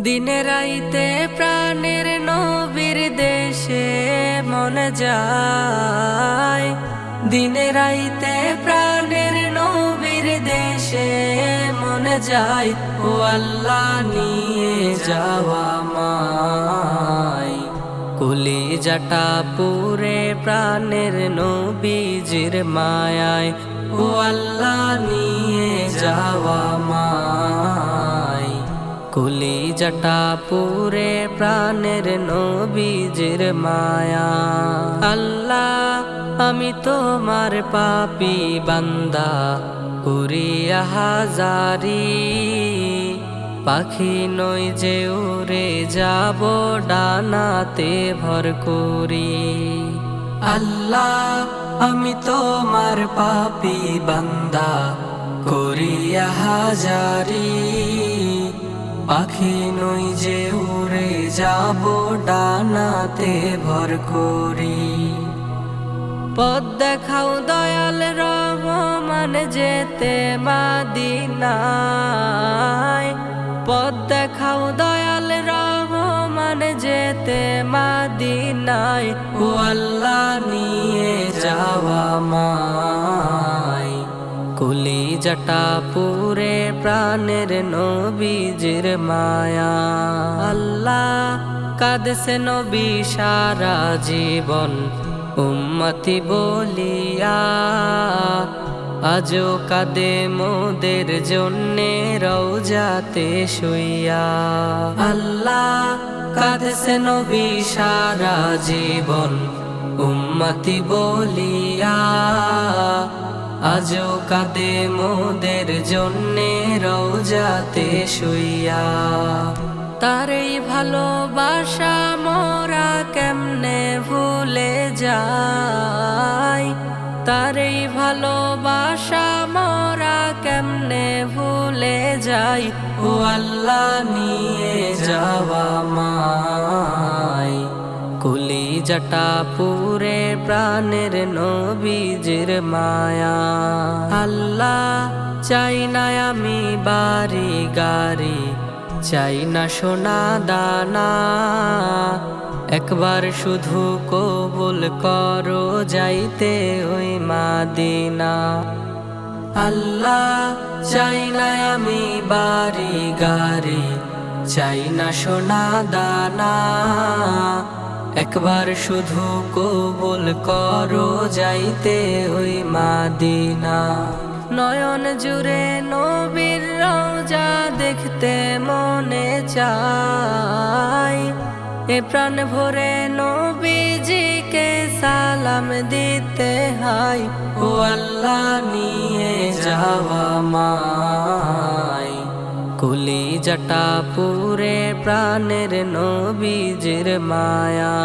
দিনে রাইতে প্রাণের নবীর দেশে মন যায়। দিনে রাইতে প্রাণের নবীর দেশে মন যায়। ও আল্লাহ নিয়ে যাওয়া মাই কলিজাটা পুরে প্রাণের নবীজির মায়ায়। ও আল্লাহ নিয়ে যাওয়া মাই কলিজাটা পুরে প্রাণের নবীজির মায়া। আল্লাহ আমি তোমার পাপী বান্দা করিয়া হাজারি, পাখি নই যে উড়ে যাব ডানাতে ভর করি। আল্লাহ আমি তোমার পাপী বান্দা করিয়া হাজারি, পাখি নই যে উড়ে যাব ডানাতে ভর করি। পথ দেখাও দয়াল রহমান যেতে মাদিনায়। পথ দেখাও দয়াল রহমান যেতে মাদিনায়। ও আল্লাহ নিয়ে যাওয়া মাই কলিজাটা পুরে প্রাণের নবীজির মায়া। আল্লাহ কাঁদছে নবী সারা জীবন উম্মতি বলিয়া, আজও কাঁদে মোদের জন্যে রওজাতে শুইয়া। আল্লাহ কাঁদছে নবী সারা জীবন উম্মতি বলিয়া, আজও কাঁদে মোদের জন্যে রওজাতে শুইয়া। তারই ভালোবাসা মোরা কেমনে ভুলে যাই, তারই ভালোবাসা মোরা কেমনে ভুলে যাই। ও আল্লাহ নিয়ে যাওয়া মাই কলিজাটা পুরে প্রাণের নবীজির মায়া। আল্লাহ চাই না আমি বাড়ি গাড়ি, চাই না সোনা দানা, একবার শুধু কবুল করো যাইতে ওই মাদিনা। আল্লাহ চাই না আমি বাড়ি গাড়ি, চাই না সোনা দানা, একবার শুধু কবুল করো যাইতে ওই মাদিনা। নয়ন জুড়ে নবীর রওজা দেখতে মনে চায়, এ প্রাণ ভরে নবীজিকে সালাম দিতে হয়। ও আল্লাহ নিয়ে যাওয়া মাই কলিজাটা পুরে প্রাণের নবীজির মায়া।